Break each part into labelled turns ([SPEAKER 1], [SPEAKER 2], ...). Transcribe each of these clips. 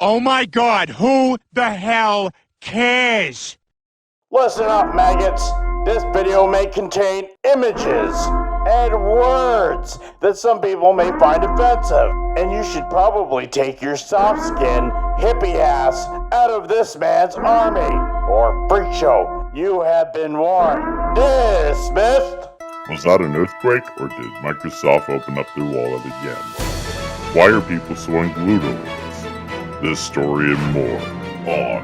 [SPEAKER 1] Oh my God, who the hell cares?
[SPEAKER 2] Listen up, maggots. This video may contain images and words that some people may find offensive, and you should probably take your soft skin, hippie ass out of this man's army or freak show. You have been warned. Dismissed.
[SPEAKER 3] Was that an earthquake, or did Microsoft open up their wallet again? Why are people so unglued over this? This story and more on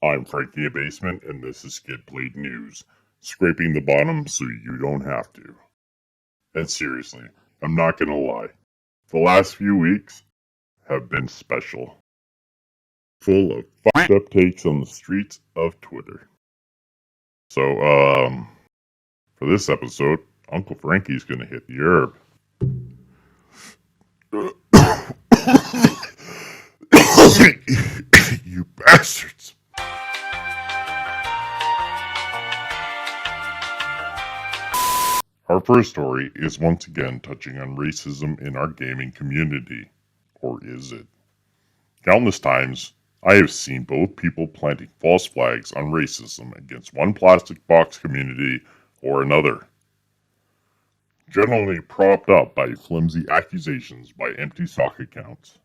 [SPEAKER 3] I'm Frankie Basement, and this is Skid Plate News, scraping the bottom so you don't have to. And seriously, I'm not gonna lie, the last few weeks have been special. Full of fucked up takes on the streets of Twitter. So, for this episode, Uncle Frankie's gonna hit the herb. You bastards! Our first story is once again touching on racism in our gaming community. Or is it? Countless times, I have seen both people planting false flags on racism against one plastic box community or another. Generally propped up by flimsy accusations by empty sock accounts.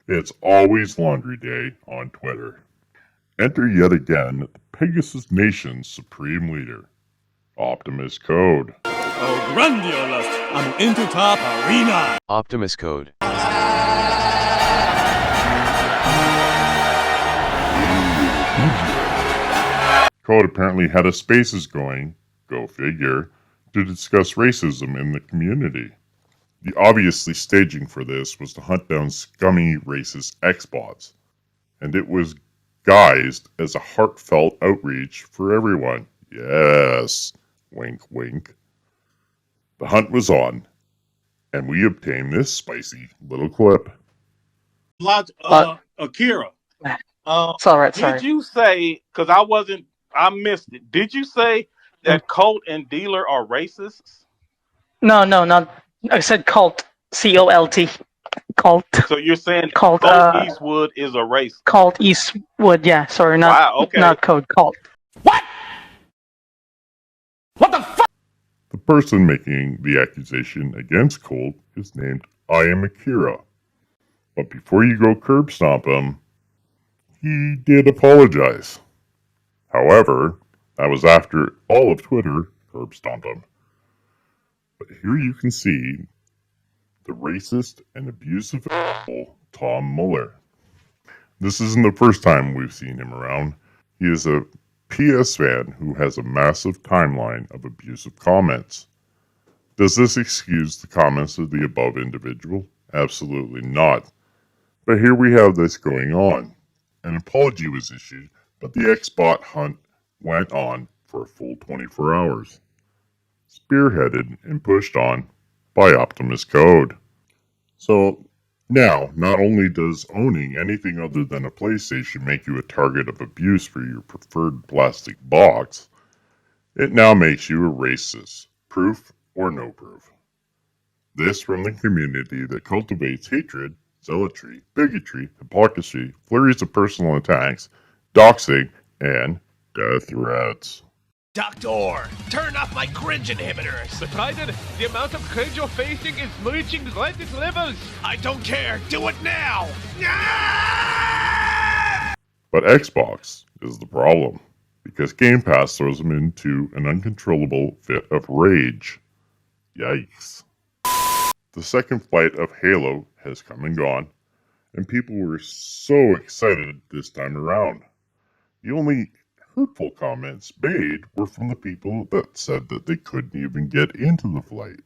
[SPEAKER 3] It's always laundry day on Twitter. Enter yet again the Pegasus Nation's supreme leader, Optimus Code.
[SPEAKER 4] Oh, grandiolous! I'm into top arena!
[SPEAKER 5] Optimus Code.
[SPEAKER 3] Code apparently had a Spaces going, go figure, to discuss racism in the community. The obviously staging for this was to hunt down scummy racist XBOTS, and it was guised as a heartfelt outreach for everyone. Yes, wink wink. The hunt was on, and we obtained this spicy little clip.
[SPEAKER 6] Akira.
[SPEAKER 7] Sorry.
[SPEAKER 6] Did you say, because I missed it, did you say that Colt and Dealer are racists?
[SPEAKER 7] No, not. I said cult. C-O-L-T. Cult.
[SPEAKER 6] So you're saying
[SPEAKER 7] Colt
[SPEAKER 6] Eastwood is a racist?
[SPEAKER 7] Colt Eastwood, yeah. Sorry, not,
[SPEAKER 6] wow, okay.
[SPEAKER 7] Not Code, Colt.
[SPEAKER 6] What? What the fuck?
[SPEAKER 3] The person making the accusation against Colt is named I Am Akira. But before you go curb stomp him, he did apologize. However, that was after all of Twitter curb stomped him. But here you can see the racist and abusive asshole Tom Muller. This isn't the first time we've seen him around. He is a PS fan who has a massive timeline of abusive comments. Does this excuse the comments of the above individual? Absolutely not. But here we have this going on. An apology was issued, but the XBot hunt went on for a full 24 hours. Spearheaded and pushed on by Optimus Code. So now, not only does owning anything other than a PlayStation make you a target of abuse for your preferred plastic box, it now makes you a racist, proof or no proof. This from the community that cultivates hatred, zealotry, bigotry, hypocrisy, flurries of personal attacks, doxing, and death threats.
[SPEAKER 8] Doctor, turn off my cringe inhibitors.
[SPEAKER 9] But Ryder, the amount of cringe you're facing is reaching Reddit levels.
[SPEAKER 8] I don't care. Do it now.
[SPEAKER 3] But Xbox is the problem, because Game Pass throws them into an uncontrollable fit of rage. Yikes. The second flight of Halo has come and gone, and people were so excited this time around. The only hurtful comments made were from the people that said that they couldn't even get into the flight.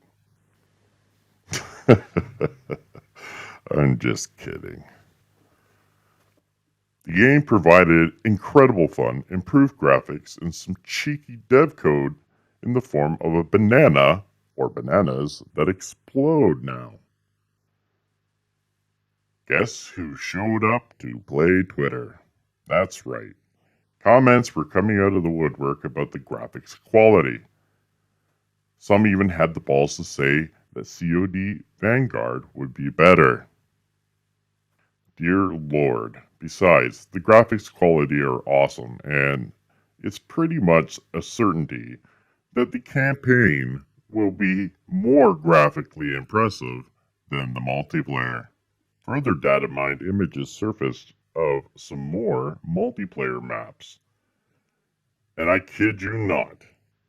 [SPEAKER 3] I'm just kidding. The game provided incredible fun, improved graphics, and some cheeky dev code in the form of a banana, or bananas, that explode now. Guess who showed up to play Twitter? That's right. Comments were coming out of the woodwork about the graphics quality. Some even had the balls to say that COD Vanguard would be better. Dear Lord, besides, the graphics quality are awesome, and it's pretty much a certainty that the campaign will be more graphically impressive than the multiplayer. Further data mined images surfaced of some more multiplayer maps. And I kid you not,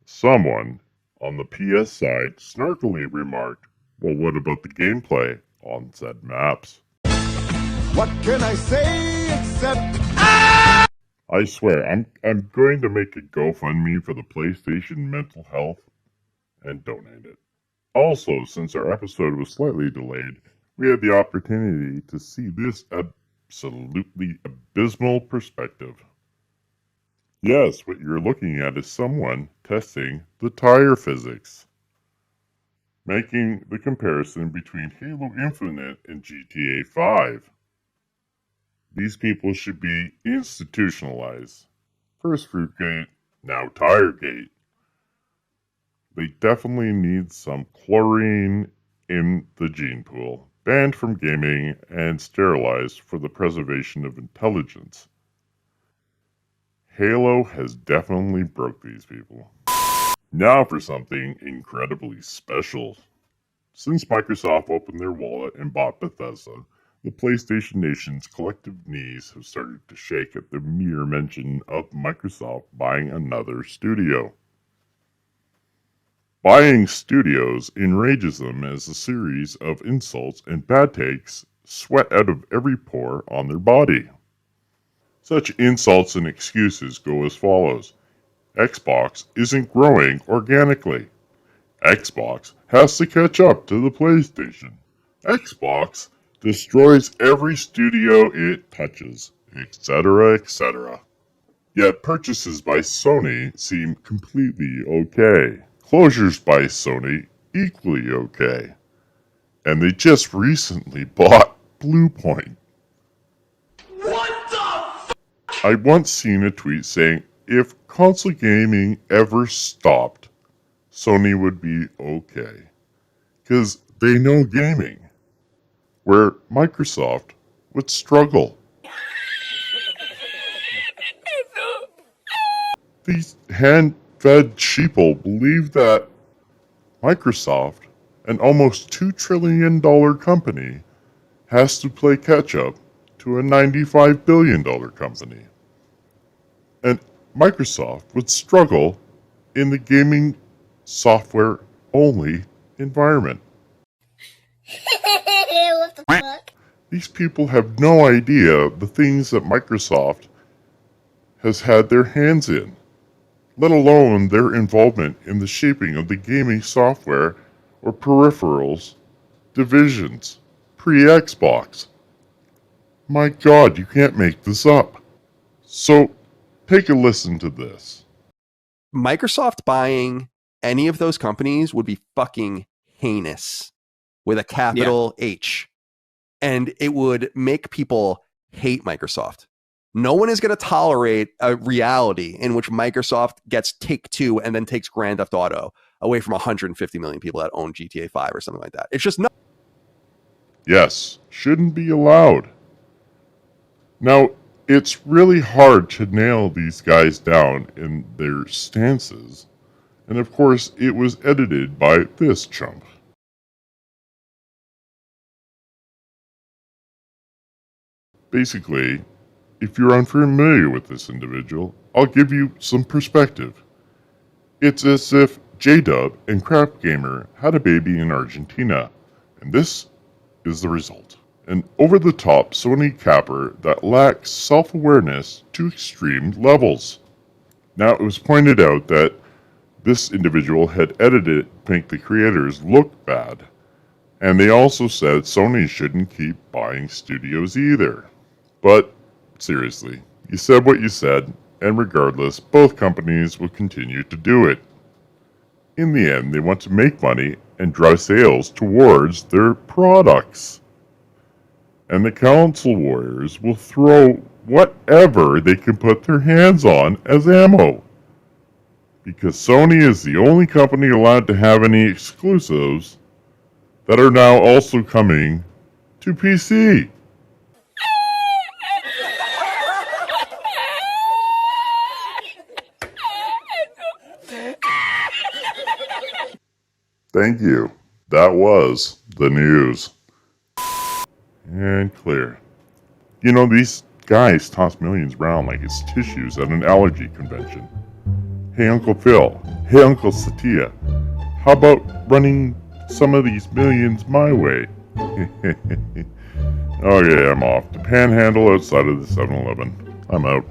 [SPEAKER 3] someone on the PS side snarkily remarked, well, what about the gameplay on said maps?
[SPEAKER 1] What can I say except
[SPEAKER 3] I swear, I'm going to make a GoFundMe for the PlayStation mental health and donate it. Also, since our episode was slightly delayed, we had the opportunity to see this absolutely abysmal perspective. Yes, what you're looking at is someone testing the tire physics, making the comparison between Halo Infinite and GTA 5. These people should be institutionalized. First Fruitgate, now Tiregate. They definitely need some chlorine in the gene pool, banned from gaming and sterilized for the preservation of intelligence. Halo has definitely broke these people. Now for something incredibly special. Since Microsoft opened their wallet and bought Bethesda, the PlayStation Nation's collective knees have started to shake at the mere mention of Microsoft buying another studio. Buying studios enrages them as a series of insults and bad takes sweat out of every pore on their body. Such insults and excuses go as follows. Xbox isn't growing organically. Xbox has to catch up to the PlayStation. Xbox destroys every studio it touches, etc., etc. Yet purchases by Sony seem completely okay. Closures by Sony equally okay. And they just recently bought Bluepoint. I once seen a tweet saying, if console gaming ever stopped, Sony would be okay. Because they know gaming. Where Microsoft would struggle. These hand-fed sheeple believe that Microsoft, an almost $2 trillion company, has to play catch-up to a $95 billion company. And Microsoft would struggle in the gaming software-only environment.
[SPEAKER 5] What the fuck?
[SPEAKER 3] These people have no idea the things that Microsoft has had their hands in, let alone their involvement in the shaping of the gaming software or peripherals divisions pre-Xbox. My God, you can't make this up. So, take a listen to this.
[SPEAKER 10] Microsoft buying any of those companies would be fucking heinous with a capital H. And it would make people hate Microsoft. No one is going to tolerate a reality in which Microsoft gets Take-Two and then takes Grand Theft Auto away from 150 million people that own GTA 5 or something like that. It's just not.
[SPEAKER 3] Yes, shouldn't be allowed. Now, it's really hard to nail these guys down in their stances. And of course, it was edited by this chump. Basically, if you're unfamiliar with this individual, I'll give you some perspective. It's as if J-Dub and Crap Gamer had a baby in Argentina, and this is the result. An over-the-top Sony capper that lacks self-awareness to extreme levels. Now, it was pointed out that this individual had edited it to make the creators look bad, and they also said Sony shouldn't keep buying studios either. But, seriously, you said what you said, and regardless, both companies will continue to do it. In the end, they want to make money and drive sales towards their products. And the console warriors will throw whatever they can put their hands on as ammo. because Sony is the only company allowed to have any exclusives that are now also coming to PC. Thank you. That was the news. And clear. You know, these guys toss millions around like it's tissues at an allergy convention. Hey, Uncle Phil. Hey, Uncle Satya. How about running some of these millions my way? Okay, I'm off to panhandle outside of the 7-Eleven. I'm out.